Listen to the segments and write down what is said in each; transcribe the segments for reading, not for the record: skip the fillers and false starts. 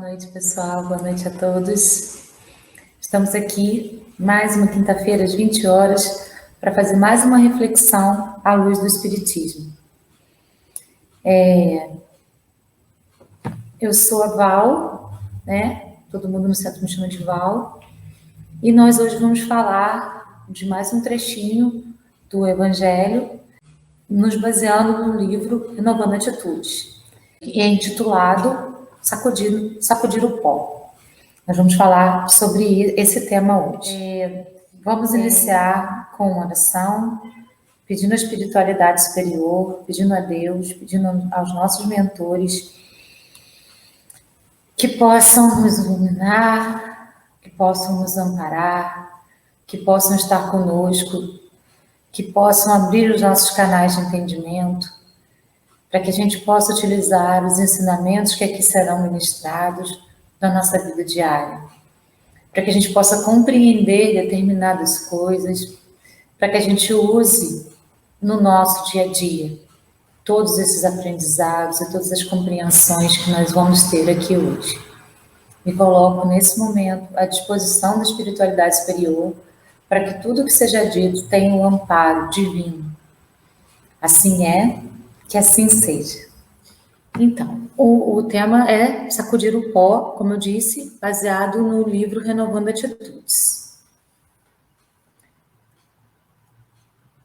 noite, pessoal. Boa noite a todos. Estamos aqui, mais uma quinta-feira, às 20 horas, para fazer mais uma reflexão à luz do Espiritismo. Eu sou a Val, né? Todo mundo no centro me chama de Val. E nós hoje vamos falar de mais um trechinho do Evangelho, nos baseando no livro Renovando Atitudes, que é intitulado Sacudir o Pó. Nós vamos falar sobre esse tema hoje. Vamos iniciar com uma oração, pedindo à espiritualidade superior, pedindo a Deus, pedindo aos nossos mentores que possam nos iluminar, que possam nos amparar, que possam estar conosco, que possam abrir os nossos canais de entendimento, para que a gente possa utilizar os ensinamentos que aqui serão ministrados na nossa vida diária, para que a gente possa compreender determinadas coisas, para que a gente use no nosso dia a dia todos esses aprendizados e todas as compreensões que nós vamos ter aqui hoje. Me coloco nesse momento à disposição da espiritualidade superior para que tudo que seja dito tenha um amparo divino. Assim é, que assim seja. Então, o tema é sacudir o pó, como eu disse, baseado no livro Renovando Atitudes.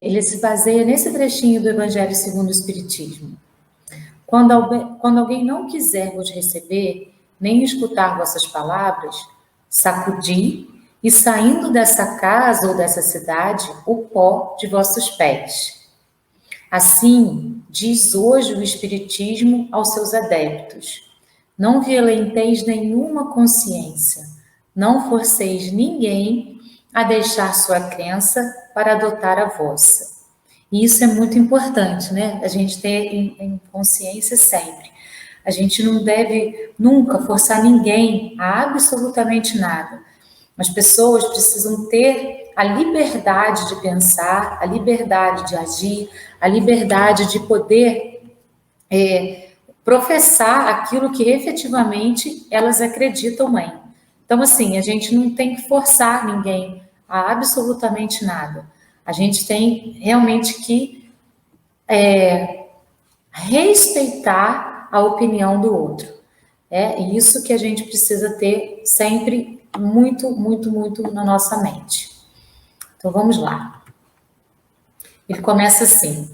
Ele se baseia nesse trechinho do Evangelho segundo o Espiritismo. Quando alguém não quiser vos receber, nem escutar vossas palavras, sacudi e saindo dessa casa ou dessa cidade, o pó de vossos pés. Assim, diz hoje o Espiritismo aos seus adeptos: não violenteis nenhuma consciência, não forceis ninguém a deixar sua crença para adotar a vossa. E isso é muito importante, né? A gente ter em consciência sempre. A gente não deve nunca forçar ninguém a absolutamente nada. As pessoas precisam ter a liberdade de pensar, a liberdade de agir, a liberdade de poder professar aquilo que efetivamente elas acreditam em. Então, assim, a gente não tem que forçar ninguém a absolutamente nada. A gente tem realmente que respeitar a opinião do outro. É isso que a gente precisa ter sempre muito, muito, muito na nossa mente. Então, vamos lá. Ele começa assim: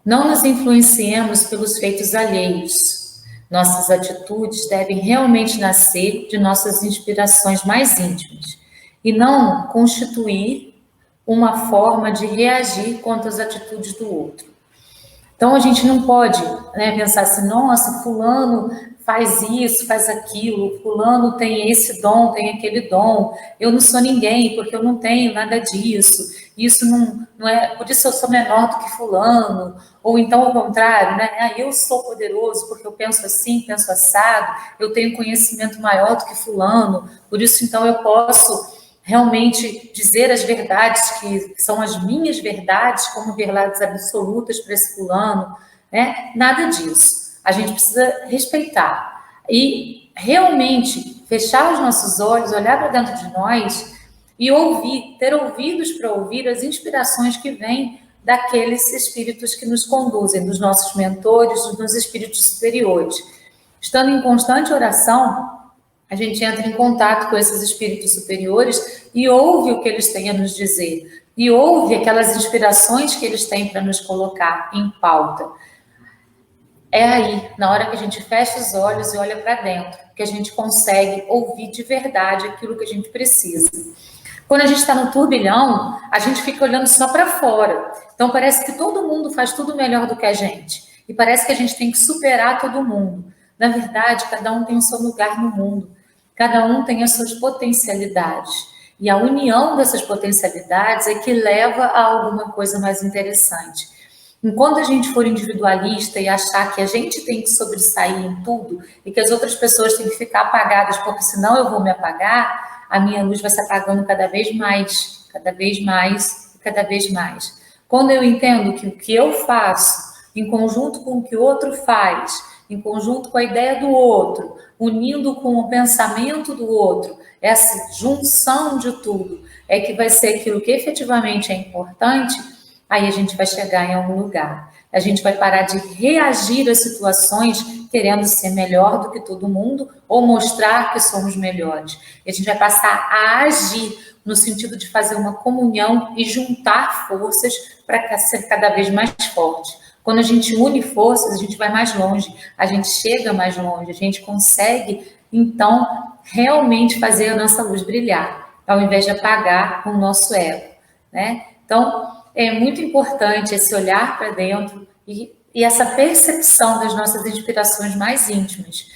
não nos influenciemos pelos feitos alheios. Nossas atitudes devem realmente nascer de nossas inspirações mais íntimas e não constituir uma forma de reagir contra as atitudes do outro. Então, a gente não pode, pensar assim: nossa, fulano faz isso, faz aquilo, fulano tem esse dom, tem aquele dom, eu não sou ninguém porque eu não tenho nada disso, isso não é, por isso eu sou menor do que fulano, ou então ao contrário, eu sou poderoso porque eu penso assim, penso assado, eu tenho conhecimento maior do que fulano, por isso então eu posso realmente dizer as verdades que são as minhas verdades como verdades absolutas para esse fulano, Nada disso. A gente precisa respeitar e realmente fechar os nossos olhos, olhar para dentro de nós e ouvir, ter ouvidos para ouvir as inspirações que vêm daqueles espíritos que nos conduzem, dos nossos mentores, dos espíritos superiores. Estando em constante oração, a gente entra em contato com esses espíritos superiores e ouve o que eles têm a nos dizer, e ouve aquelas inspirações que eles têm para nos colocar em pauta. É aí, na hora que a gente fecha os olhos e olha para dentro, que a gente consegue ouvir de verdade aquilo que a gente precisa. Quando a gente está no turbilhão, a gente fica olhando só para fora. Então parece que todo mundo faz tudo melhor do que a gente. E parece que a gente tem que superar todo mundo. Na verdade, cada um tem o seu lugar no mundo. Cada um tem as suas potencialidades. E a união dessas potencialidades é que leva a alguma coisa mais interessante. Enquanto a gente for individualista e achar que a gente tem que sobressair em tudo e que as outras pessoas têm que ficar apagadas porque senão eu vou me apagar, a minha luz vai se apagando cada vez mais, cada vez mais, cada vez mais. Quando eu entendo que o que eu faço, em conjunto com o que o outro faz, em conjunto com a ideia do outro, unindo com o pensamento do outro, essa junção de tudo é que vai ser aquilo que efetivamente é importante, aí a gente vai chegar em algum lugar. A gente vai parar de reagir às situações querendo ser melhor do que todo mundo ou mostrar que somos melhores. E a gente vai passar a agir no sentido de fazer uma comunhão e juntar forças para ser cada vez mais forte. Quando a gente une forças, a gente vai mais longe, a gente chega mais longe, a gente consegue, então, realmente fazer a nossa luz brilhar, ao invés de apagar o nosso ego, né? Então, é muito importante esse olhar para dentro e essa percepção das nossas inspirações mais íntimas,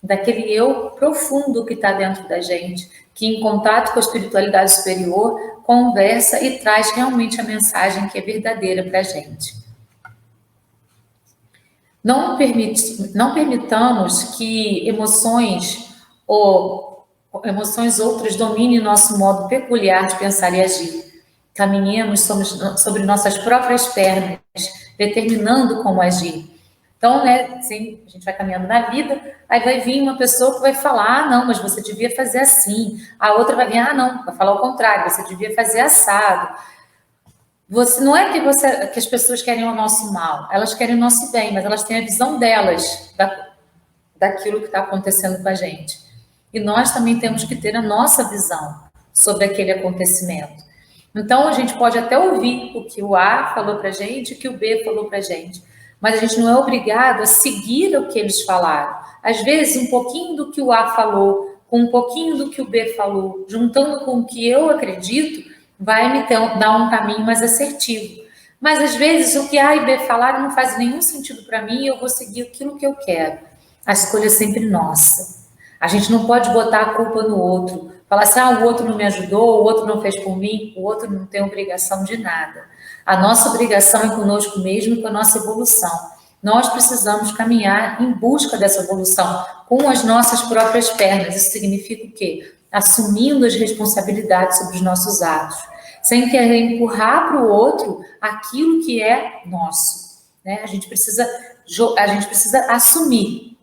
daquele eu profundo que está dentro da gente, que em contato com a espiritualidade superior, conversa e traz realmente a mensagem que é verdadeira para a gente. Não permitamos que emoções outras dominem nosso modo peculiar de pensar e agir. Caminhemos sobre nossas próprias pernas, determinando como agir. Então, né, assim, a gente vai caminhando na vida, aí vai vir uma pessoa que vai falar, ah, não, mas você devia fazer assim. A outra vai vir, ah, não, vai falar o contrário, você devia fazer assado. Não é que as pessoas querem o nosso mal, elas querem o nosso bem, mas elas têm a visão delas, daquilo que está acontecendo com a gente. E nós também temos que ter a nossa visão sobre aquele acontecimento. Então, a gente pode até ouvir o que o A falou para a gente, o que o B falou para a gente, mas a gente não é obrigado a seguir o que eles falaram. Às vezes, um pouquinho do que o A falou, com um pouquinho do que o B falou, juntando com o que eu acredito, vai me dar um caminho mais assertivo. Mas, às vezes, o que A e B falaram não faz nenhum sentido para mim e eu vou seguir aquilo que eu quero. A escolha é sempre nossa. A gente não pode botar a culpa no outro. Falar assim, o outro não me ajudou, o outro não fez por mim, o outro não tem obrigação de nada. A nossa obrigação é conosco mesmo e com a nossa evolução. Nós precisamos caminhar em busca dessa evolução com as nossas próprias pernas. Isso significa o quê? Assumindo as responsabilidades sobre os nossos atos, sem querer empurrar para o outro aquilo que é nosso, né? A gente precisa assumir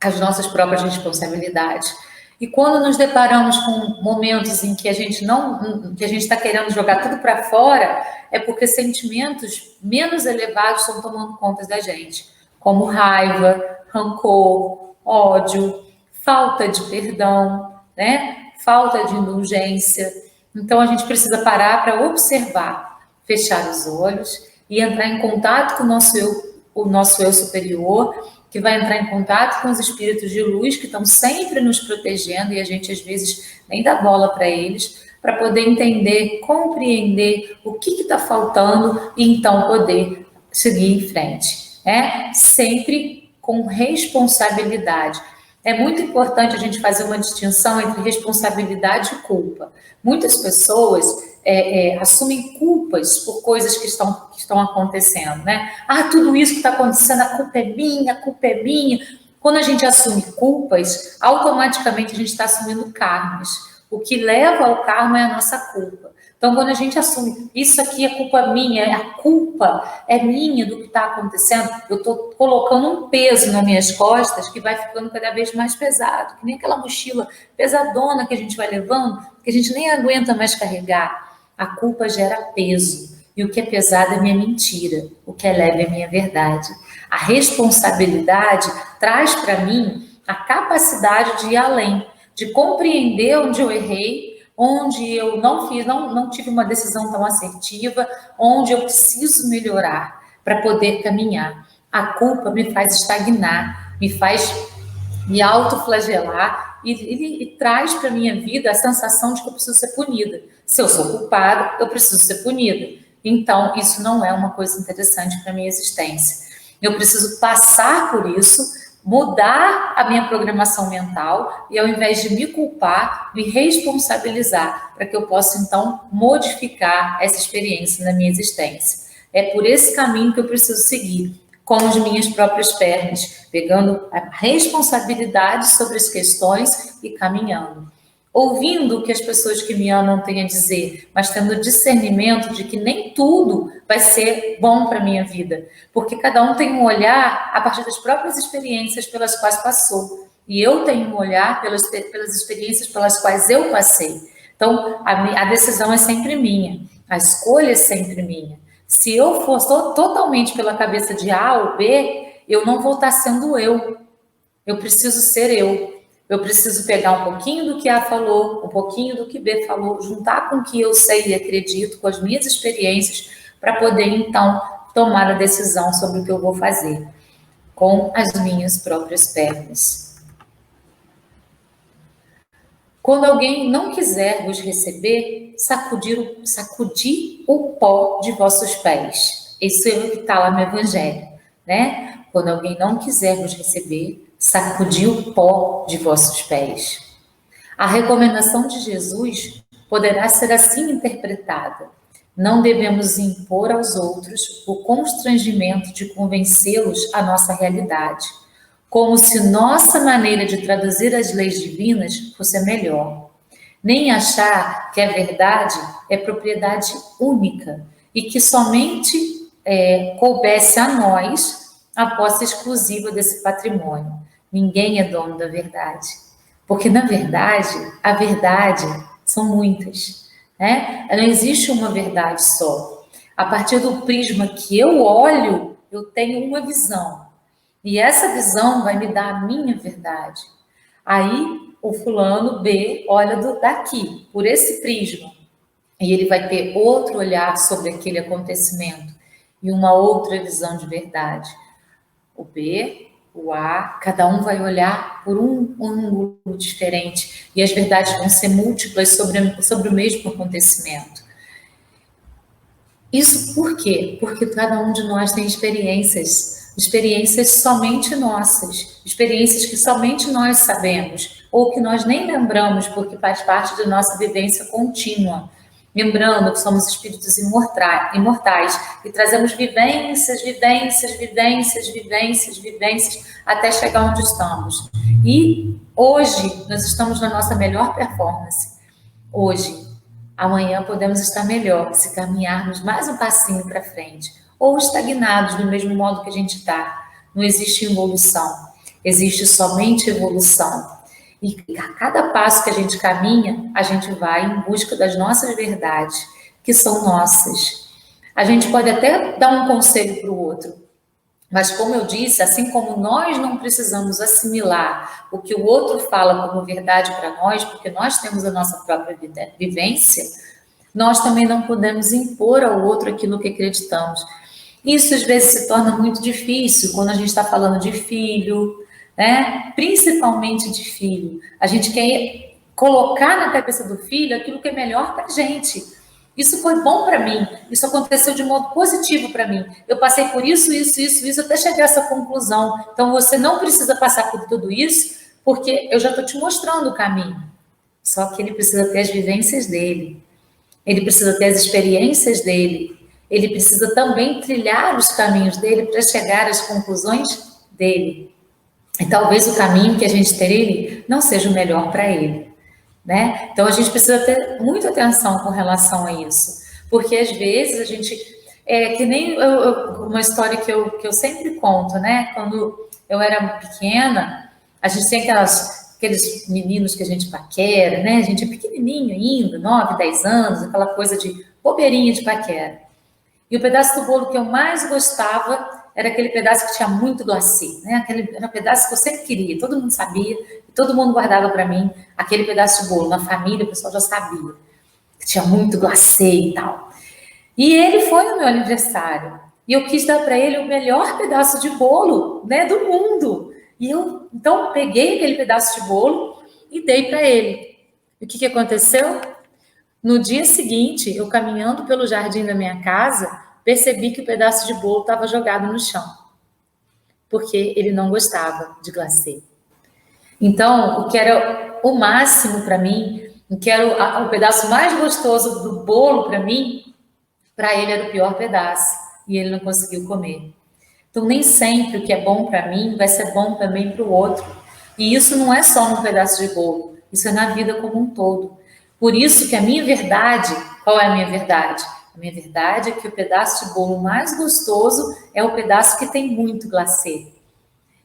as nossas próprias responsabilidades. E quando nos deparamos com momentos em que a gente está querendo jogar tudo para fora, é porque sentimentos menos elevados estão tomando conta da gente, como raiva, rancor, ódio, falta de perdão, né? Falta de indulgência. Então, a gente precisa parar para observar, fechar os olhos e entrar em contato com o nosso eu superior, que vai entrar em contato com os espíritos de luz que estão sempre nos protegendo e a gente, às vezes, nem dá bola para eles, para poder entender, compreender o que está faltando e, então, poder seguir em frente. Sempre com responsabilidade. É muito importante a gente fazer uma distinção entre responsabilidade e culpa. Muitas pessoas assumem culpas por coisas que estão acontecendo, né? Tudo isso que está acontecendo, a culpa é minha, a culpa é minha. Quando a gente assume culpas, automaticamente a gente está assumindo karmas. O que leva ao karma é a nossa culpa. Então, quando a gente assume, isso aqui é culpa minha, a culpa é minha do que está acontecendo, eu estou colocando um peso nas minhas costas que vai ficando cada vez mais pesado, que nem aquela mochila pesadona que a gente vai levando, que a gente nem aguenta mais carregar. A culpa gera peso, e o que é pesado é minha mentira, o que é leve é minha verdade. A responsabilidade traz para mim a capacidade de ir além, de compreender onde eu errei, onde eu não tive uma decisão tão assertiva, onde eu preciso melhorar para poder caminhar. A culpa me faz estagnar, me faz me autoflagelar e traz para a minha vida a sensação de que eu preciso ser punida. Se eu sou culpada, eu preciso ser punida. Então, isso não é uma coisa interessante para a minha existência. Eu preciso passar por isso, mudar a minha programação mental e, ao invés de me culpar, me responsabilizar para que eu possa, então, modificar essa experiência na minha existência. É por esse caminho que eu preciso seguir, com as minhas próprias pernas, pegando a responsabilidade sobre as questões e caminhando. ouvindo o que as pessoas que me amam têm a dizer, mas tendo discernimento de que nem tudo vai ser bom para a minha vida, porque cada um tem um olhar a partir das próprias experiências pelas quais passou, e eu tenho um olhar pelas experiências pelas quais eu passei. Então, a decisão é sempre minha, a escolha é sempre minha. Se eu for totalmente pela cabeça de A ou B, eu não vou estar sendo eu. Eu preciso ser eu. Eu preciso pegar um pouquinho do que A falou, um pouquinho do que B falou, juntar com o que eu sei e acredito, com as minhas experiências, para poder, então, tomar a decisão sobre o que eu vou fazer, com as minhas próprias pernas. Quando alguém não quiser vos receber, sacudir o pó de vossos pés. Isso é o que está lá no Evangelho, né? Quando alguém não quiser vos receber, sacudir o pó de vossos pés. A recomendação de Jesus poderá ser assim interpretada: não devemos impor aos outros o constrangimento de convencê-los à nossa realidade, como se nossa maneira de traduzir as leis divinas fosse a melhor. Nem achar que a verdade é propriedade única e que somente coubesse a nós a posse exclusiva desse patrimônio. Ninguém é dono da verdade. Porque, na verdade, a verdade são muitas, né? Não existe uma verdade só. A partir do prisma que eu olho, eu tenho uma visão. E essa visão vai me dar a minha verdade. Aí, o fulano B olha daqui, por esse prisma. E ele vai ter outro olhar sobre aquele acontecimento. E uma outra visão de verdade. O B, o A, cada um vai olhar por um ângulo diferente. E as verdades vão ser múltiplas sobre o mesmo acontecimento. Isso por quê? Porque cada um de nós tem experiências somente nossas, experiências que somente nós sabemos, ou que nós nem lembramos, porque faz parte da nossa vivência contínua. Lembrando que somos espíritos imortais e trazemos vivências, até chegar onde estamos. E hoje nós estamos na nossa melhor performance. Hoje. Amanhã podemos estar melhor se caminharmos mais um passinho para frente, ou estagnados do mesmo modo que a gente está. Não existe evolução, existe somente evolução. E a cada passo que a gente caminha, a gente vai em busca das nossas verdades, que são nossas. A gente pode até dar um conselho para o outro, mas como eu disse, assim como nós não precisamos assimilar o que o outro fala como verdade para nós, porque nós temos a nossa própria vivência, nós também não podemos impor ao outro aquilo que acreditamos. Isso às vezes se torna muito difícil quando a gente está falando de filho, né? Principalmente de filho. A gente quer colocar na cabeça do filho aquilo que é melhor para a gente. Isso foi bom para mim, isso aconteceu de modo positivo para mim. Eu passei por isso, até chegar a essa conclusão. Então, você não precisa passar por tudo isso, porque eu já estou te mostrando o caminho. Só que ele precisa ter as vivências dele. Ele precisa ter as experiências dele. Ele precisa também trilhar os caminhos dele para chegar às conclusões dele. E talvez o caminho que a gente trilhe não seja o melhor para ele. Né? Então a gente precisa ter muita atenção com relação a isso, porque às vezes a gente que nem uma história que eu sempre conto, né? Quando eu era pequena, a gente tem aqueles meninos que a gente paquera, né? A gente é pequenininho ainda, 9, 10 anos, aquela coisa de bobeirinha de paquera. E o pedaço do bolo que eu mais gostava era aquele pedaço que tinha muito glacê, né? Era um pedaço que eu sempre queria, todo mundo sabia, todo mundo guardava para mim aquele pedaço de bolo. Na família, o pessoal já sabia que tinha muito glacê e tal. E ele foi no meu aniversário e eu quis dar para ele o melhor pedaço de bolo, né, do mundo. E eu, então, peguei aquele pedaço de bolo e dei para ele. E o que aconteceu? No dia seguinte, eu caminhando pelo jardim da minha casa, percebi que o pedaço de bolo estava jogado no chão, porque ele não gostava de glacê. Então, o que era o máximo para mim, o que era o pedaço mais gostoso do bolo para mim, para ele era o pior pedaço, e ele não conseguiu comer. Então, nem sempre o que é bom para mim vai ser bom também para o outro. E isso não é só num pedaço de bolo, Isso é na vida como um todo. Por isso que a minha verdade, qual é a minha verdade? A minha verdade é que o pedaço de bolo mais gostoso é o pedaço que tem muito glacê.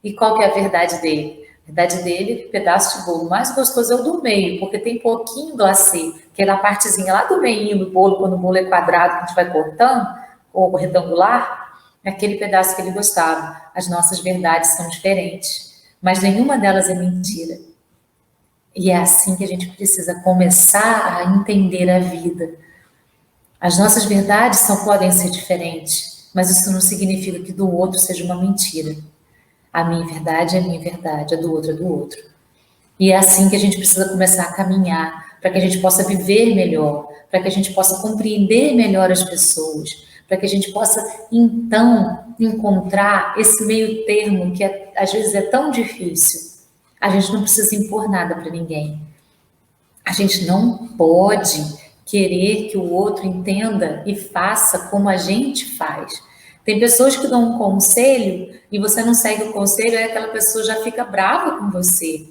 E qual que é a verdade dele? A verdade dele é que o pedaço de bolo mais gostoso é o do meio, porque tem pouquinho glacê, que é na partezinha lá do meio do bolo, quando o bolo é quadrado, que a gente vai cortando, ou retangular, é aquele pedaço que ele gostava. As nossas verdades são diferentes, mas nenhuma delas é mentira. E é assim que a gente precisa começar a entender a vida. As nossas verdades podem ser diferentes, mas isso não significa que do outro seja uma mentira. A minha verdade é a minha verdade, a do outro é do outro. E é assim que a gente precisa começar a caminhar, para que a gente possa viver melhor, para que a gente possa compreender melhor as pessoas, para que a gente possa, então, encontrar esse meio termo que às vezes é tão difícil. A gente não precisa impor nada para ninguém. A gente não pode querer que o outro entenda e faça como a gente faz. Tem pessoas que dão um conselho e você não segue o conselho, aí aquela pessoa já fica brava com você.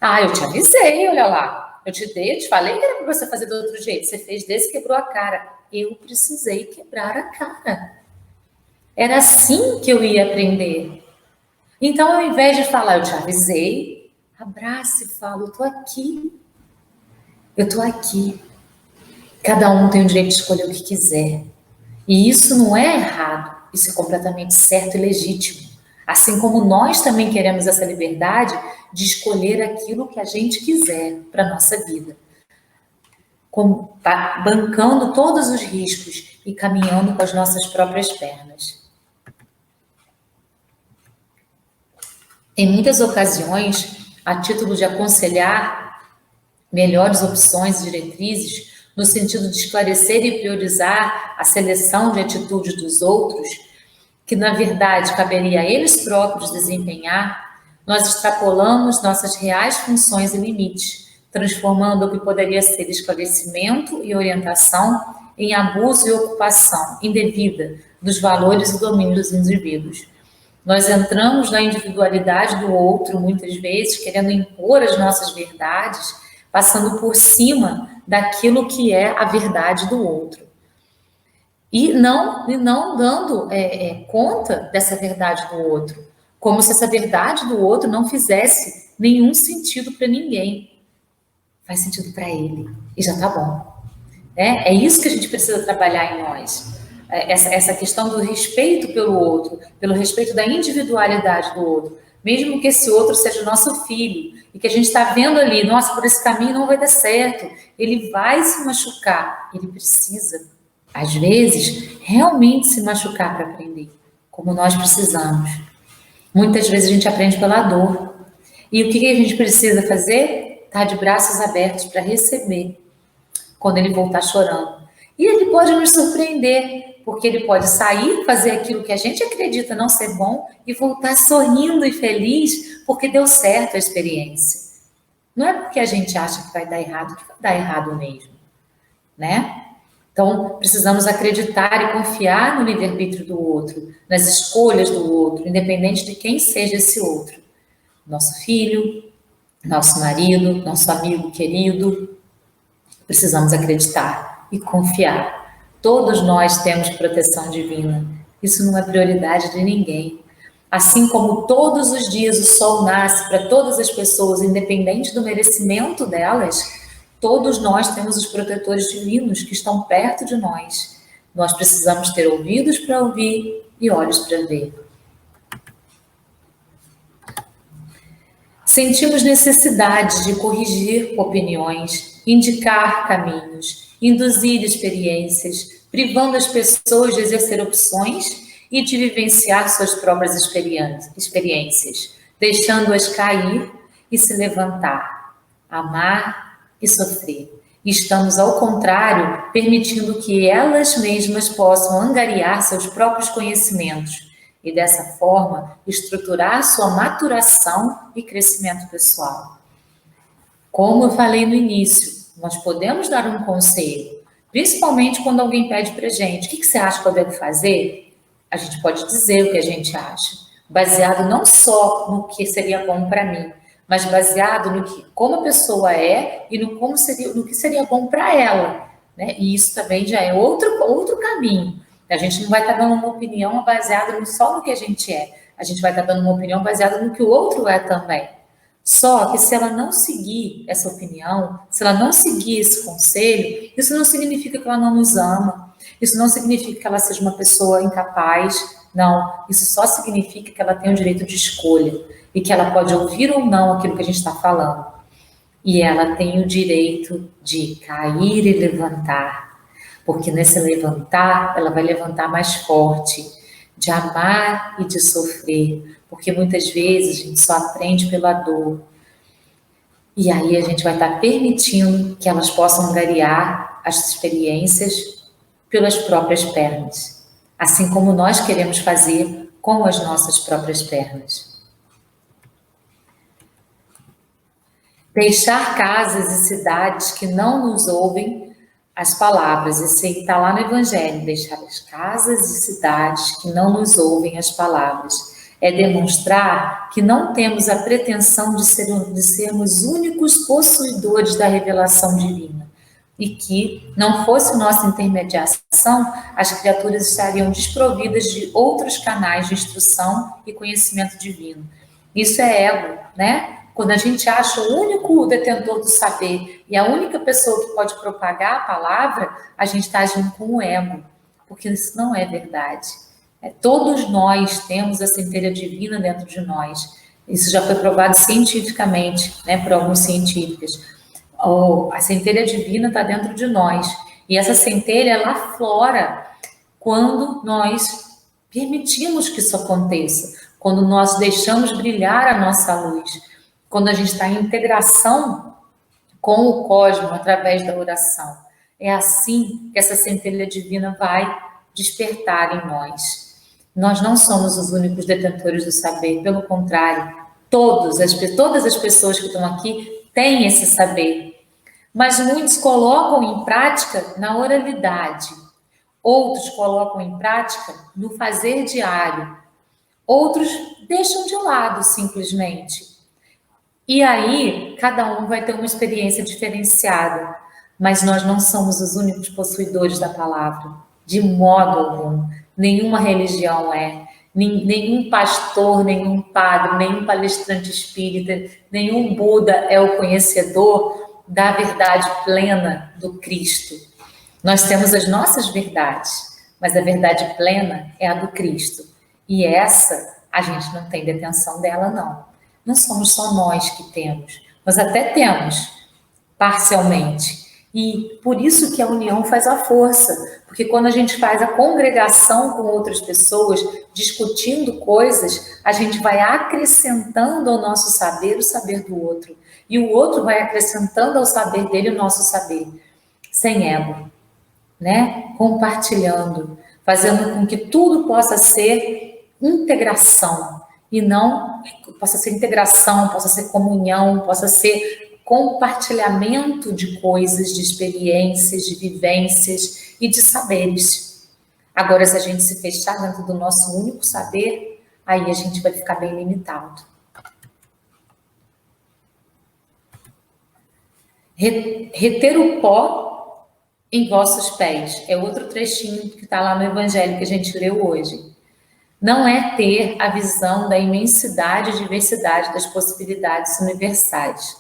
Ah, eu te avisei, olha lá. Eu te falei que era para você fazer do outro jeito. Você fez desse, quebrou a cara. Eu precisei quebrar a cara. Era assim que eu ia aprender. Então, ao invés de falar, eu te avisei, abraça e fala, eu tô aqui. Eu tô aqui. Cada um tem o direito de escolher o que quiser. E isso não é errado. Isso é completamente certo e legítimo. Assim como nós também queremos essa liberdade de escolher aquilo que a gente quiser para a nossa vida. Bancando todos os riscos e caminhando com as nossas próprias pernas. Em muitas ocasiões, a título de aconselhar melhores opções e diretrizes, no sentido de esclarecer e priorizar a seleção de atitudes dos outros, que na verdade caberia a eles próprios desempenhar, nós extrapolamos nossas reais funções e limites, transformando o que poderia ser esclarecimento e orientação em abuso e ocupação indevida dos valores e domínio dos indivíduos. Nós entramos na individualidade do outro, muitas vezes, querendo impor as nossas verdades, passando por cima daquilo que é a verdade do outro. E não dando conta dessa verdade do outro, como se essa verdade do outro não fizesse nenhum sentido para ninguém. Faz sentido para ele, e já tá bom. É isso que a gente precisa trabalhar em nós. Essa questão do respeito pelo outro, pelo respeito da individualidade do outro, mesmo que esse outro seja o nosso filho, e que a gente está vendo ali, nossa, por esse caminho não vai dar certo, ele vai se machucar, ele precisa, às vezes, realmente se machucar para aprender, como nós precisamos. Muitas vezes a gente aprende pela dor. E o que a gente precisa fazer? Estar de braços abertos para receber, quando ele voltar chorando. E ele pode nos surpreender, porque ele pode sair, fazer aquilo que a gente acredita não ser bom e voltar sorrindo e feliz porque deu certo a experiência. Não é porque a gente acha que vai dar errado, que vai dar errado mesmo, né? Então, precisamos acreditar e confiar no livre-arbítrio do outro, nas escolhas do outro, independente de quem seja esse outro. Nosso filho, nosso marido, nosso amigo querido. Precisamos acreditar e confiar. Todos nós temos proteção divina. Isso não é prioridade de ninguém. Assim como todos os dias o sol nasce para todas as pessoas, independente do merecimento delas, todos nós temos os protetores divinos que estão perto de nós. Nós precisamos ter ouvidos para ouvir e olhos para ver. Sentimos necessidade de corrigir opiniões, indicar caminhos, induzir experiências, privando as pessoas de exercer opções e de vivenciar suas próprias experiências, deixando-as cair e se levantar, amar e sofrer. E estamos, ao contrário, permitindo que elas mesmas possam angariar seus próprios conhecimentos e, dessa forma, estruturar sua maturação e crescimento pessoal. Como eu falei no início, nós podemos dar um conselho, principalmente quando alguém pede para a gente, o que você acha que eu devo fazer? A gente pode dizer o que a gente acha, baseado não só no que seria bom para mim, mas baseado no que, como a pessoa é e no que seria bom para ela, né? E isso também já é outro caminho. A gente não vai estar dando uma opinião baseada só no que a gente é. A gente vai estar dando uma opinião baseada no que o outro é também. Só que se ela não seguir essa opinião, se ela não seguir esse conselho, isso não significa que ela não nos ama, isso não significa que ela seja uma pessoa incapaz, não. Isso só significa que ela tem o direito de escolha e que ela pode ouvir ou não aquilo que a gente está falando. E ela tem o direito de cair e levantar, porque nesse levantar, ela vai levantar mais forte, de amar e de sofrer, porque muitas vezes a gente só aprende pela dor. E aí a gente vai estar permitindo que elas possam angariar as experiências pelas próprias pernas, assim como nós queremos fazer com as nossas próprias pernas. Deixar casas e cidades que não nos ouvem as palavras. Isso aí está lá no Evangelho. Deixar as casas e cidades que não nos ouvem as palavras. É demonstrar que não temos a pretensão de sermos únicos possuidores da revelação divina. E que, não fosse nossa intermediação, as criaturas estariam desprovidas de outros canais de instrução e conhecimento divino. Isso é ego, né? Quando a gente acha o único detentor do saber e a única pessoa que pode propagar a palavra, a gente está agindo com o ego, porque isso não é verdade. Todos nós temos a centelha divina dentro de nós. Isso já foi provado cientificamente, né, por alguns científicos. A centelha divina está dentro de nós. E essa centelha, ela aflora quando nós permitimos que isso aconteça, quando nós deixamos brilhar a nossa luz, quando a gente está em integração com o cosmos através da oração. É assim que essa centelha divina vai despertar em nós. Nós não somos os únicos detentores do saber, pelo contrário, todas as pessoas que estão aqui têm esse saber, mas muitos colocam em prática na oralidade, outros colocam em prática no fazer diário, outros deixam de lado simplesmente. E aí, cada um vai ter uma experiência diferenciada, mas nós não somos os únicos possuidores da palavra, de modo algum. Nenhuma religião é, nenhum pastor, nenhum padre, nenhum palestrante espírita, nenhum Buda é o conhecedor da verdade plena do Cristo. Nós temos as nossas verdades, mas a verdade plena é a do Cristo. E essa, a gente não tem detenção dela, não. Não somos só nós que temos, nós até temos, parcialmente. E por isso que a união faz a força, porque quando a gente faz a congregação com outras pessoas, discutindo coisas, a gente vai acrescentando ao nosso saber o saber do outro. E o outro vai acrescentando ao saber dele o nosso saber, sem ego, né? Compartilhando, fazendo com que tudo possa ser integração. E não possa ser integração, possa ser comunhão, possa ser compartilhamento de coisas, de experiências, de vivências e de saberes. Agora, se a gente se fechar dentro do nosso único saber, aí a gente vai ficar bem limitado. Reter o pó em vossos pés. É outro trechinho que está lá no Evangelho que a gente leu hoje. Não é ter a visão da imensidade e diversidade das possibilidades universais.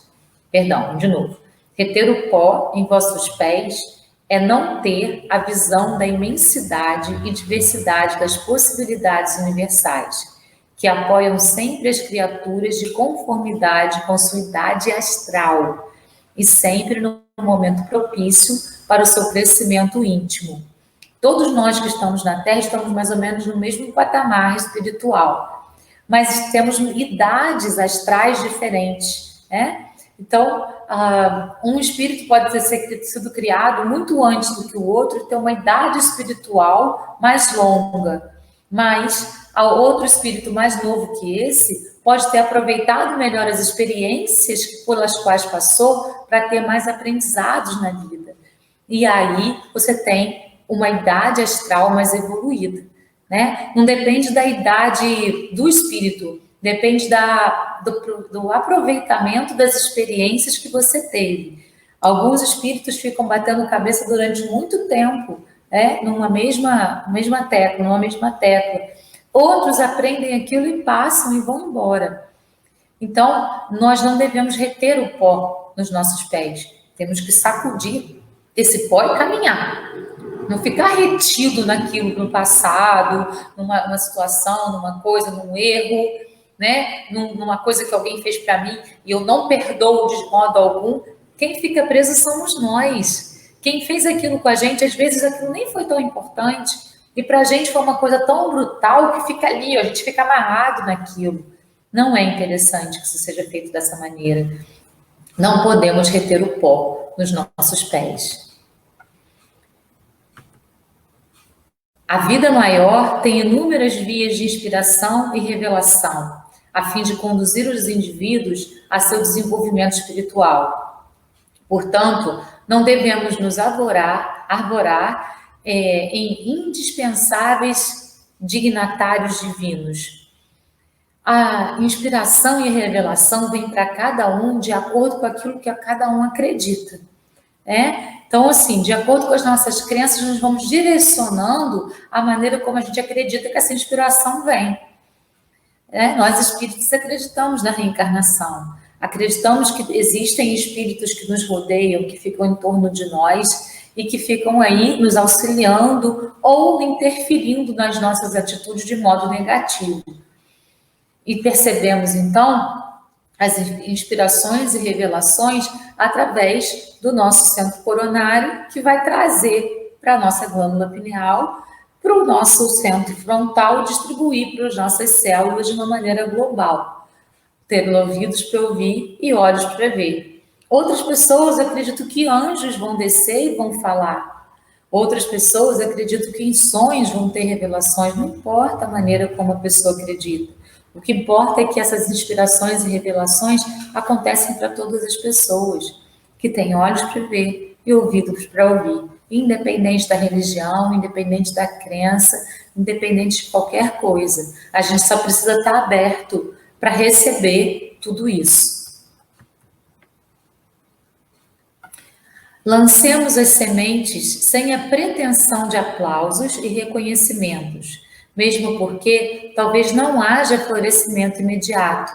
Perdão, de novo. Reter o pó em vossos pés é não ter a visão da imensidade e diversidade das possibilidades universais, que apoiam sempre as criaturas de conformidade com sua idade astral e sempre no momento propício para o seu crescimento íntimo. Todos nós que estamos na Terra estamos mais ou menos no mesmo patamar espiritual, mas temos idades astrais diferentes, né? Então, um espírito pode ter sido criado muito antes do que o outro e ter uma idade espiritual mais longa, mas outro espírito mais novo que esse pode ter aproveitado melhor as experiências pelas quais passou para ter mais aprendizados na vida. E aí você tem uma idade astral mais evoluída, né? Não depende da idade do espírito, depende do aproveitamento das experiências que você teve. Alguns espíritos ficam batendo cabeça durante muito tempo, numa mesma tecla. Outros aprendem aquilo e passam e vão embora. Então, nós não devemos reter o pó nos nossos pés. Temos que sacudir esse pó e caminhar. Não ficar retido naquilo, no passado, numa situação, numa coisa, num erro, né? Numa coisa que alguém fez para mim e eu não perdoo de modo algum. Quem fica preso somos nós. Quem fez aquilo com a gente, às vezes aquilo nem foi tão importante e para a gente foi uma coisa tão brutal que fica ali, a gente fica amarrado naquilo. Não é interessante que isso seja feito dessa maneira. Não podemos reter o pó nos nossos pés. A vida maior tem inúmeras vias de inspiração e revelação, a fim de conduzir os indivíduos a seu desenvolvimento espiritual. Portanto, não devemos nos arvorar em indispensáveis dignatários divinos. A inspiração e a revelação vem para cada um de acordo com aquilo que cada um acredita. Então, assim, de acordo com as nossas crenças, nós vamos direcionando a maneira como a gente acredita que essa inspiração vem. Nós, espíritos, acreditamos na reencarnação. Acreditamos que existem espíritos que nos rodeiam, que ficam em torno de nós e que ficam aí nos auxiliando ou interferindo nas nossas atitudes de modo negativo. E percebemos, então, as inspirações e revelações através do nosso centro coronário, que vai trazer para a nossa glândula pineal, para o nosso centro frontal, distribuir para as nossas células de uma maneira global. Ter ouvidos para ouvir e olhos para ver. Outras pessoas acreditam que anjos vão descer e vão falar. Outras pessoas acreditam que em sonhos vão ter revelações. Não importa a maneira como a pessoa acredita. O que importa é que essas inspirações e revelações acontecem para todas as pessoas, que têm olhos para ver e ouvidos para ouvir, independente da religião, independente da crença, independente de qualquer coisa. A gente só precisa estar aberto para receber tudo isso. Lancemos as sementes sem a pretensão de aplausos e reconhecimentos, mesmo porque talvez não haja florescimento imediato,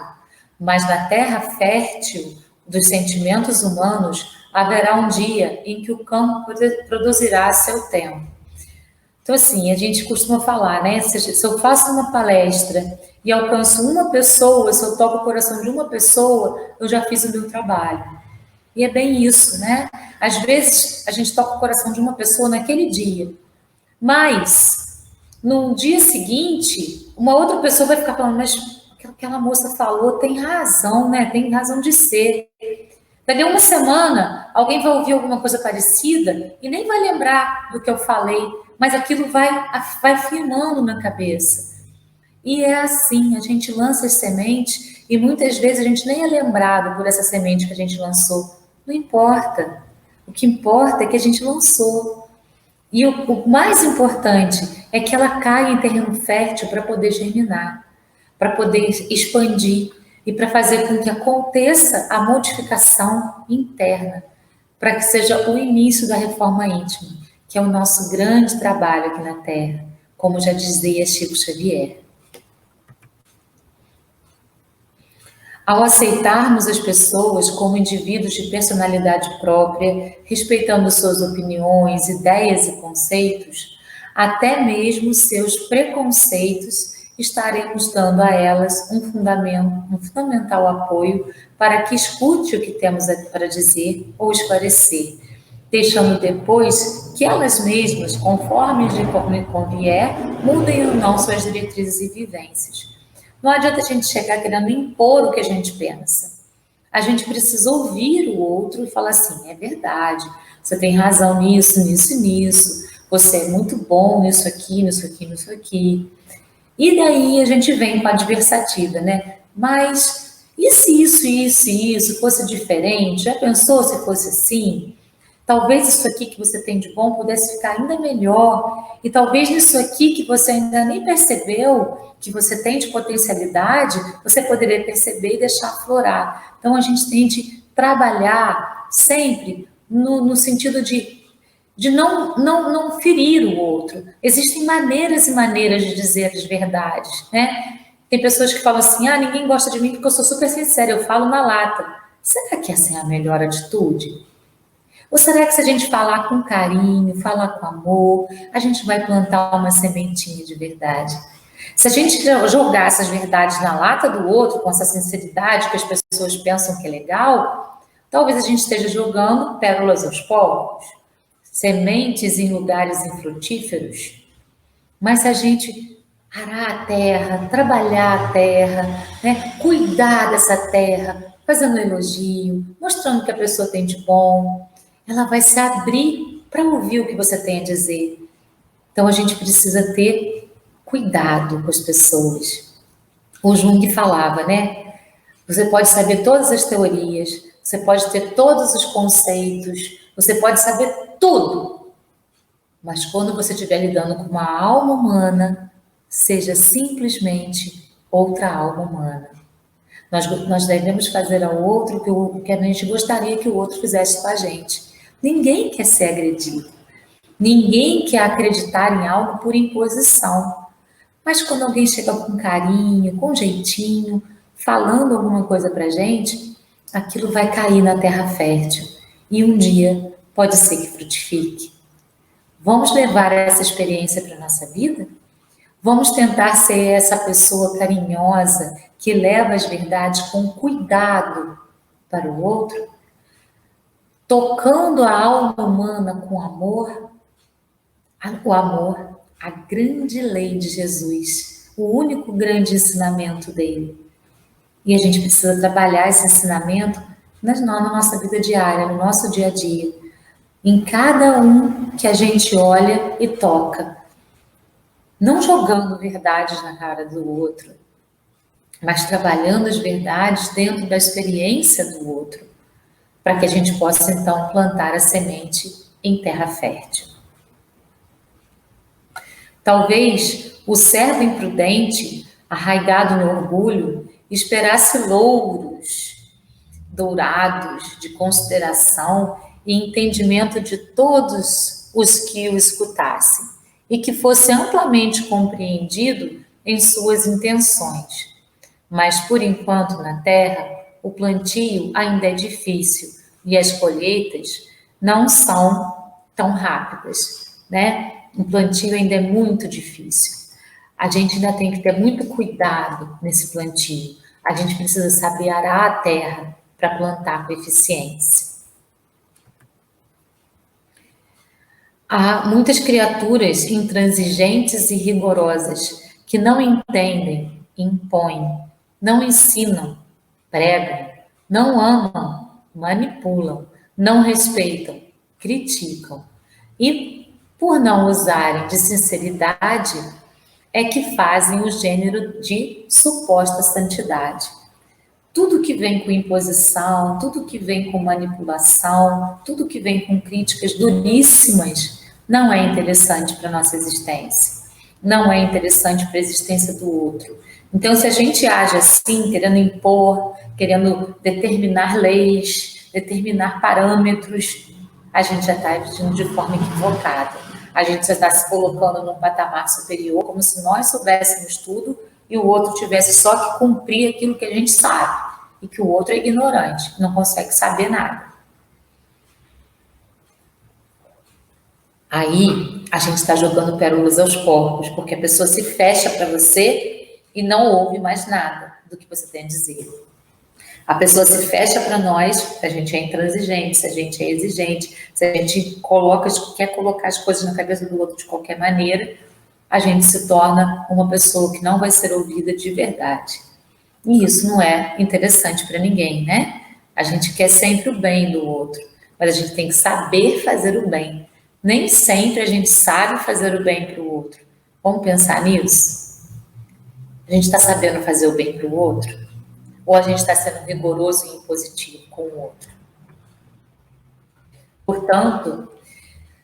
mas na terra fértil dos sentimentos humanos haverá um dia em que o campo produzirá seu tempo. Então, assim, a gente costuma falar, né? Se eu faço uma palestra e alcanço uma pessoa, se eu toco o coração de uma pessoa, eu já fiz o meu trabalho. E é bem isso, né? Às vezes, a gente toca o coração de uma pessoa naquele dia, mas no dia seguinte, uma outra pessoa vai ficar falando, mas aquela moça falou, tem razão, né? Tem razão de ser. Daqui a uma semana, alguém vai ouvir alguma coisa parecida e nem vai lembrar do que eu falei, mas aquilo vai firmando na cabeça. E é assim, a gente lança as sementes e muitas vezes a gente nem é lembrado por essa semente que a gente lançou. Não importa. O que importa é que a gente lançou. E o mais importante é que ela caia em terreno fértil para poder germinar, para poder expandir e para fazer com que aconteça a modificação interna, para que seja o início da reforma íntima, que é o nosso grande trabalho aqui na Terra, como já dizia Chico Xavier. Ao aceitarmos as pessoas como indivíduos de personalidade própria, respeitando suas opiniões, ideias e conceitos, até mesmo seus preconceitos, estaremos dando a elas um fundamental apoio para que escute o que temos para dizer ou esclarecer, deixando depois que elas mesmas, conforme lhe convier, mudem ou não suas diretrizes e vivências. Não adianta a gente chegar querendo impor o que a gente pensa. A gente precisa ouvir o outro e falar assim, é verdade, você tem razão nisso, nisso e nisso, você é muito bom nisso aqui, nisso aqui, nisso aqui. E daí a gente vem com a adversativa, né? Mas e se isso fosse diferente? Já pensou se fosse assim? Talvez isso aqui que você tem de bom pudesse ficar ainda melhor. E talvez nisso aqui que você ainda nem percebeu, que você tem de potencialidade, você poderia perceber e deixar aflorar. Então, a gente tem de trabalhar sempre no sentido de não ferir o outro. Existem maneiras e maneiras de dizer as verdades, né? Tem pessoas que falam assim, ninguém gosta de mim porque eu sou super sincera, eu falo na lata. Será que essa é a melhor atitude? Ou será que se a gente falar com carinho, falar com amor, a gente vai plantar uma sementinha de verdade? Se a gente jogar essas verdades na lata do outro, com essa sinceridade que as pessoas pensam que é legal, talvez a gente esteja jogando pérolas aos povos, sementes em lugares infrutíferos. Mas se a gente arar a terra, trabalhar a terra, né, cuidar dessa terra, fazendo elogio, mostrando o que a pessoa tem de bom, ela vai se abrir para ouvir o que você tem a dizer. Então a gente precisa ter cuidado com as pessoas. O Jung falava, né? Você pode saber todas as teorias, você pode ter todos os conceitos, você pode saber tudo, mas quando você estiver lidando com uma alma humana, seja simplesmente outra alma humana. Nós devemos fazer ao outro o que a gente gostaria que o outro fizesse com a gente. Ninguém quer ser agredido. Ninguém quer acreditar em algo por imposição. Mas quando alguém chega com carinho, com jeitinho, falando alguma coisa pra gente, aquilo vai cair na terra fértil. E um dia pode ser que frutifique. Vamos levar essa experiência para a nossa vida? Vamos tentar ser essa pessoa carinhosa que leva as verdades com cuidado para o outro, tocando a alma humana com amor, o amor, a grande lei de Jesus, o único grande ensinamento dele. E a gente precisa trabalhar esse ensinamento na nossa vida diária, no nosso dia a dia, em cada um que a gente olha e toca. Não jogando verdades na cara do outro, mas trabalhando as verdades dentro da experiência do outro, para que a gente possa, então, plantar a semente em terra fértil. Talvez o servo imprudente, arraigado no orgulho, esperasse louros dourados de consideração e entendimento de todos os que o escutassem, e que fosse amplamente compreendido em suas intenções. Mas, por enquanto, na terra, o plantio ainda é difícil e as colheitas não são tão rápidas, né? O plantio ainda é muito difícil. A gente ainda tem que ter muito cuidado nesse plantio. A gente precisa saber arar a terra para plantar com eficiência. Há muitas criaturas intransigentes e rigorosas que não entendem, impõem, não ensinam, pregam, não amam, manipulam, não respeitam, criticam. E, por não usarem de sinceridade, é que fazem o gênero de suposta santidade. Tudo que vem com imposição, tudo que vem com manipulação, tudo que vem com críticas duríssimas, não é interessante para a nossa existência. Não é interessante para a existência do outro. Então, se a gente age assim, querendo impor, querendo determinar leis, determinar parâmetros, a gente já está agindo de forma equivocada. A gente já está se colocando num patamar superior, como se nós soubéssemos tudo e o outro tivesse só que cumprir aquilo que a gente sabe, e que o outro é ignorante, não consegue saber nada. Aí, a gente está jogando pérolas aos porcos, porque a pessoa se fecha para você e não ouve mais nada do que você tem a dizer. A pessoa se fecha para nós, se a gente é intransigente, se a gente é exigente, se a gente quer colocar as coisas na cabeça do outro de qualquer maneira, a gente se torna uma pessoa que não vai ser ouvida de verdade. E isso não é interessante para ninguém, né? A gente quer sempre o bem do outro, mas a gente tem que saber fazer o bem. Nem sempre a gente sabe fazer o bem para o outro. Vamos pensar nisso? A gente está sabendo fazer o bem para o outro? Ou a gente está sendo rigoroso e impositivo com o outro? Portanto,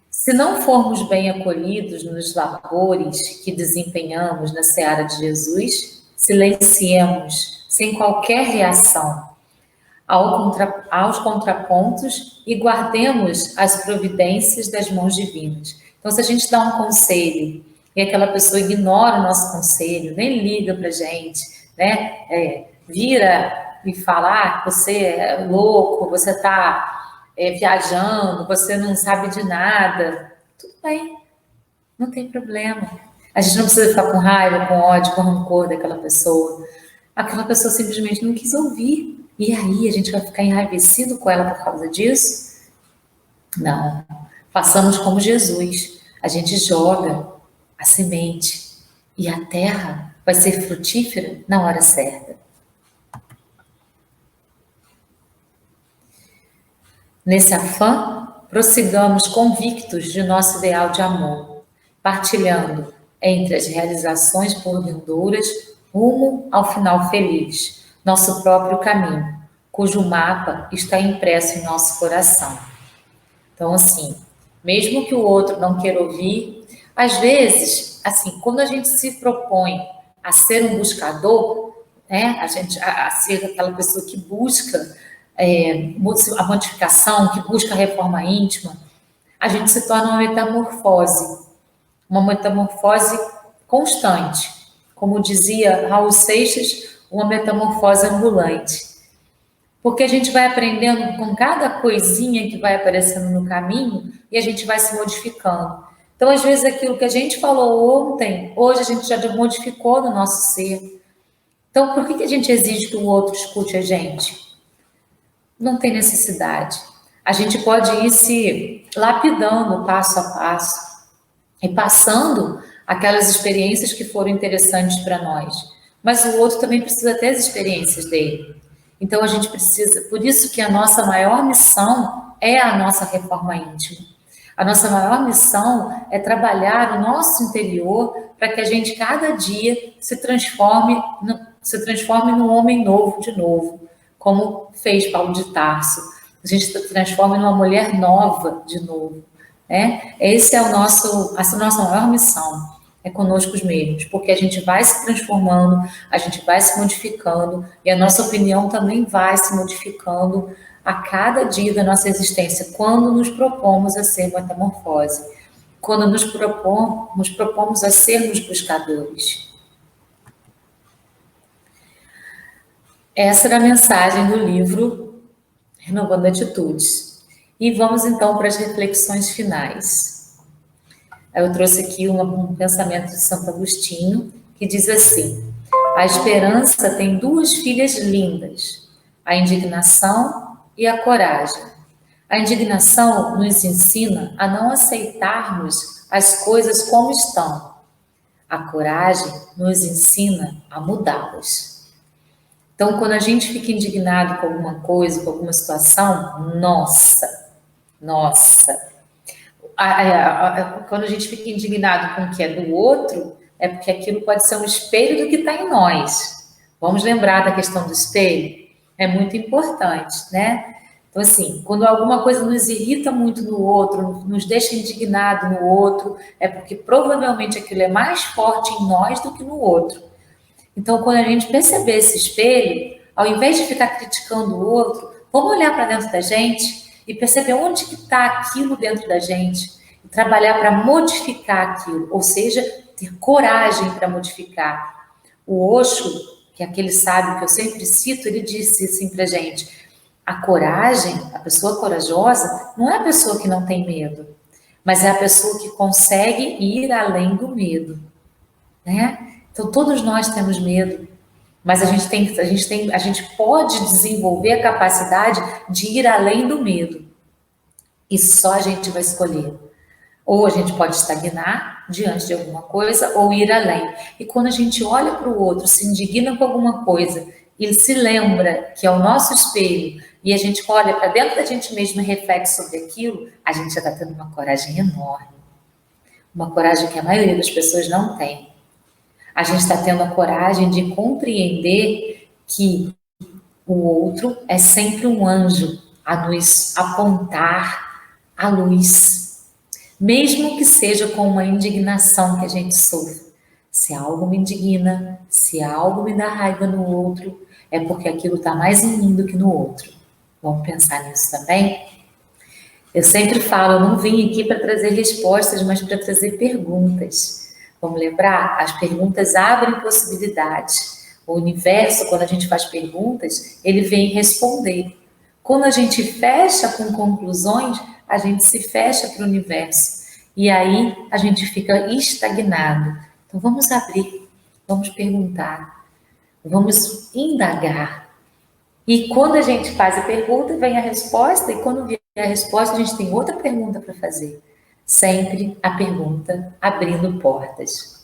se não formos bem acolhidos nos labores que desempenhamos na seara de Jesus, silenciemos sem qualquer reação aos contrapontos e guardemos as providências das mãos divinas. Então, se a gente dá um conselho e aquela pessoa ignora o nosso conselho, nem liga para a gente, né? Vira e fala, você é louco, você está viajando, você não sabe de nada, tudo bem, não tem problema. A gente não precisa ficar com raiva, com ódio, com rancor daquela pessoa. Aquela pessoa simplesmente não quis ouvir. E aí, a gente vai ficar enraivecido com ela por causa disso? Não. Façamos como Jesus. A gente joga a semente e a terra vai ser frutífera na hora certa. Nesse afã, prossigamos convictos de nosso ideal de amor, partilhando entre as realizações por vindouras rumo ao final feliz, nosso próprio caminho, cujo mapa está impresso em nosso coração. Então, assim, mesmo que o outro não queira ouvir, às vezes, assim, quando a gente se propõe a ser um buscador, né, a ser aquela pessoa que busca a modificação, que busca a reforma íntima, a gente se torna uma metamorfose constante. Como dizia Raul Seixas, uma metamorfose ambulante. Porque a gente vai aprendendo com cada coisinha que vai aparecendo no caminho e a gente vai se modificando. Então, às vezes, aquilo que a gente falou ontem, hoje a gente já modificou no nosso ser. Então, por que a gente exige que o outro escute a gente? Não tem necessidade. A gente pode ir se lapidando passo a passo e passando aquelas experiências que foram interessantes para nós. Mas o outro também precisa ter as experiências dele. Então a gente precisa, por isso que a nossa maior missão é a nossa reforma íntima. A nossa maior missão é trabalhar o nosso interior para que a gente cada dia se transforme num homem novo de novo, como fez Paulo de Tarso. A gente se transforma numa mulher nova de novo, né? Esse é a nossa maior missão. É conosco mesmos, porque a gente vai se transformando, a gente vai se modificando e a nossa opinião também vai se modificando a cada dia da nossa existência, quando nos propomos a ser metamorfose, quando nos propomos a sermos buscadores. Essa era a mensagem do livro Renovando Atitudes. E vamos então para as reflexões finais. Eu trouxe aqui um pensamento de Santo Agostinho, que diz assim: a esperança tem duas filhas lindas, a indignação e a coragem. A indignação nos ensina a não aceitarmos as coisas como estão. A coragem nos ensina a mudá-las. Então, quando a gente fica indignado com alguma coisa, com alguma situação, nossa, quando a gente fica indignado com o que é do outro, é porque aquilo pode ser um espelho do que está em nós. Vamos lembrar da questão do espelho? É muito importante, né? Então, assim, quando alguma coisa nos irrita muito no outro, nos deixa indignado no outro, é porque provavelmente aquilo é mais forte em nós do que no outro. Então, quando a gente perceber esse espelho, ao invés de ficar criticando o outro, vamos olhar para dentro da gente e perceber onde que está aquilo dentro da gente e trabalhar para modificar aquilo, ou seja, ter coragem para modificar. O Osho, que é aquele sábio que eu sempre cito, ele disse assim para a gente: a coragem, a pessoa corajosa, não é a pessoa que não tem medo, mas é a pessoa que consegue ir além do medo, né? Então todos nós temos medo, mas a gente pode desenvolver a capacidade de ir além do medo. E só a gente vai escolher. Ou a gente pode estagnar diante de alguma coisa, ou ir além. E quando a gente olha para o outro, se indigna com alguma coisa, e se lembra que é o nosso espelho, e a gente olha para dentro da gente mesmo e reflete sobre aquilo, a gente já está tendo uma coragem enorme. Uma coragem que a maioria das pessoas não tem. A gente está tendo a coragem de compreender que o outro é sempre um anjo a nos apontar, a luz, mesmo que seja com uma indignação que a gente sofre. Se algo me indigna, se algo me dá raiva no outro, é porque aquilo está mais em mim do que no outro. Vamos pensar nisso também? Eu sempre falo, eu não vim aqui para trazer respostas, mas para trazer perguntas. Vamos lembrar? As perguntas abrem possibilidades. O universo, quando a gente faz perguntas, ele vem responder. Quando a gente fecha com conclusões, a gente se fecha para o universo. E aí a gente fica estagnado. Então vamos abrir, vamos perguntar, vamos indagar. E quando a gente faz a pergunta, vem a resposta, e quando vier a resposta, a gente tem outra pergunta para fazer. Sempre a pergunta abrindo portas.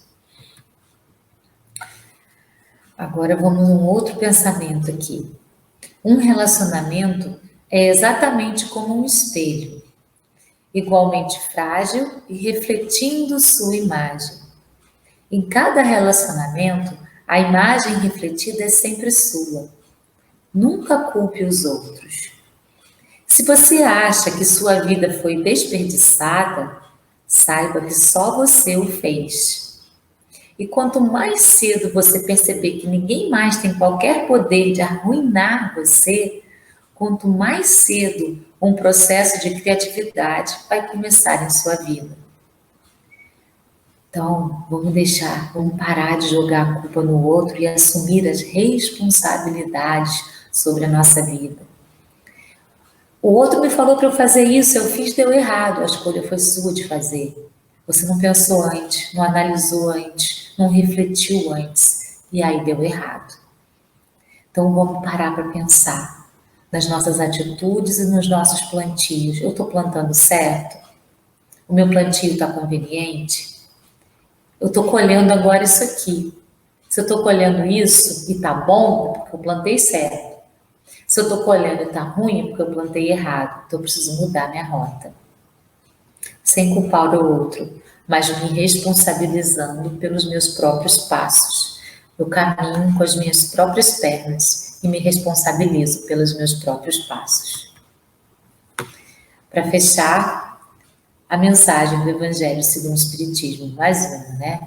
Agora vamos a um outro pensamento aqui. Um relacionamento é exatamente como um espelho, igualmente frágil e refletindo sua imagem. Em cada relacionamento, a imagem refletida é sempre sua. Nunca culpe os outros. Se você acha que sua vida foi desperdiçada, saiba que só você o fez. E quanto mais cedo você perceber que ninguém mais tem qualquer poder de arruinar você, quanto mais cedo um processo de criatividade vai começar em sua vida. Então, vamos parar de jogar a culpa no outro e assumir as responsabilidades sobre a nossa vida. O outro me falou para eu fazer isso, eu fiz, deu errado, a escolha foi sua de fazer. Você não pensou antes, não analisou antes, não refletiu antes, e aí deu errado. Então vamos parar para pensar nas nossas atitudes e nos nossos plantios. Eu estou plantando certo? O meu plantio está conveniente? Eu estou colhendo agora isso aqui. Se eu estou colhendo isso e está bom, é porque eu plantei certo. Se eu estou colhendo e está ruim, é porque eu plantei errado. Então eu preciso mudar minha rota. Sem culpar o outro, mas me responsabilizando pelos meus próprios passos. Eu caminho com as minhas próprias pernas e me responsabilizo pelos meus próprios passos. Para fechar, a mensagem do Evangelho segundo o Espiritismo, mais uma, né?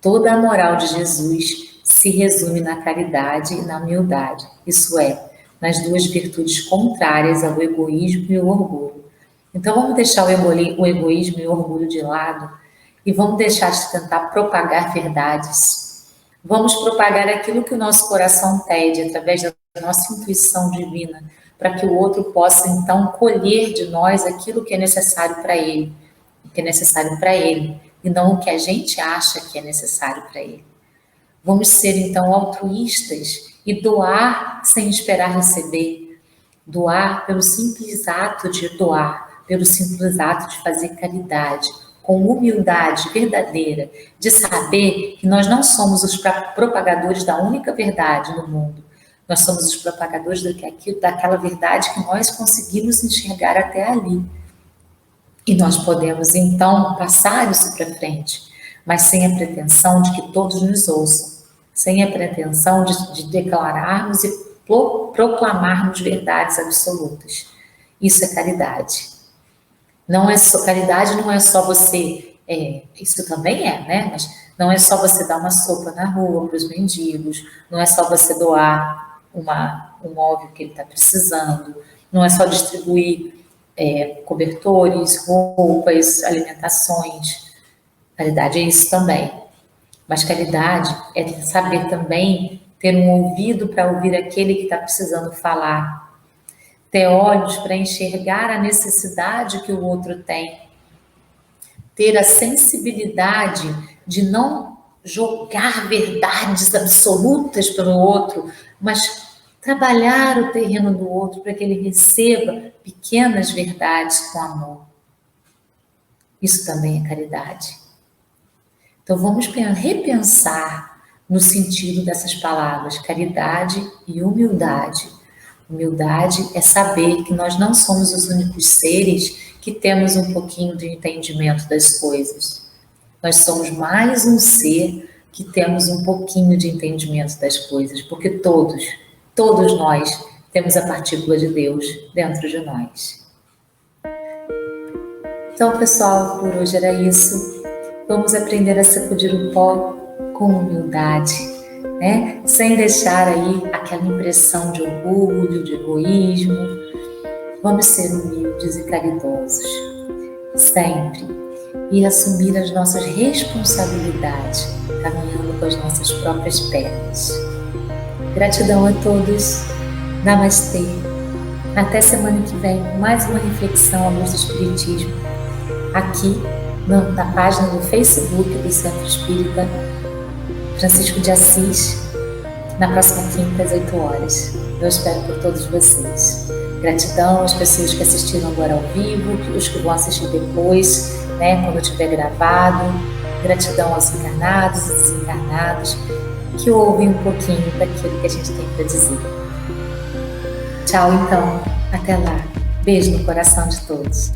Toda a moral de Jesus se resume na caridade e na humildade, isso é, nas duas virtudes contrárias ao egoísmo e ao orgulho. Então vamos deixar o egoísmo e o orgulho de lado e vamos deixar de tentar propagar verdades. Vamos propagar aquilo que o nosso coração pede através da nossa intuição divina, para que o outro possa então colher de nós aquilo que é necessário para ele, e não o que a gente acha que é necessário para ele. Vamos ser então altruístas e doar sem esperar receber, doar pelo simples ato de doar, pelo simples ato de fazer caridade, com humildade verdadeira, de saber que nós não somos os propagadores da única verdade no mundo, nós somos os propagadores daquela verdade que nós conseguimos enxergar até ali. E nós podemos, então, passar isso para frente, mas sem a pretensão de que todos nos ouçam, sem a pretensão de declararmos e proclamarmos verdades absolutas. Isso é caridade. Caridade não é só você, isso também é, né? Mas não é só você dar uma sopa na rua para os mendigos, não é só você doar um móvel que ele está precisando, não é só distribuir cobertores, roupas, alimentações. Caridade é isso também. Mas caridade é saber também ter um ouvido para ouvir aquele que está precisando falar, ter olhos para enxergar a necessidade que o outro tem, ter a sensibilidade de não jogar verdades absolutas pelo outro, mas trabalhar o terreno do outro para que ele receba pequenas verdades com amor. Isso também é caridade. Então vamos repensar no sentido dessas palavras, caridade e humildade. Humildade é saber que nós não somos os únicos seres que temos um pouquinho de entendimento das coisas. Nós somos mais um ser que temos um pouquinho de entendimento das coisas, porque todos nós temos a partícula de Deus dentro de nós. Então, pessoal, por hoje era isso. Vamos aprender a sacudir o pó com humildade, né? Sem deixar aí aquela impressão de orgulho, de egoísmo. Vamos ser humildes e caridosos, sempre. E assumir as nossas responsabilidades, caminhando com as nossas próprias pernas. Gratidão a todos. Namastê. Até semana que vem, mais uma reflexão à luz do Espiritismo, aqui na página do Facebook do Centro Espírita Francisco de Assis, na próxima quinta, às 8 horas. Eu espero por todos vocês. Gratidão às pessoas que assistiram agora ao vivo, os que vão assistir depois, né, quando tiver gravado. Gratidão aos encarnados e desencarnados que ouvem um pouquinho daquilo que a gente tem para dizer. Tchau, então. Até lá. Beijo no coração de todos.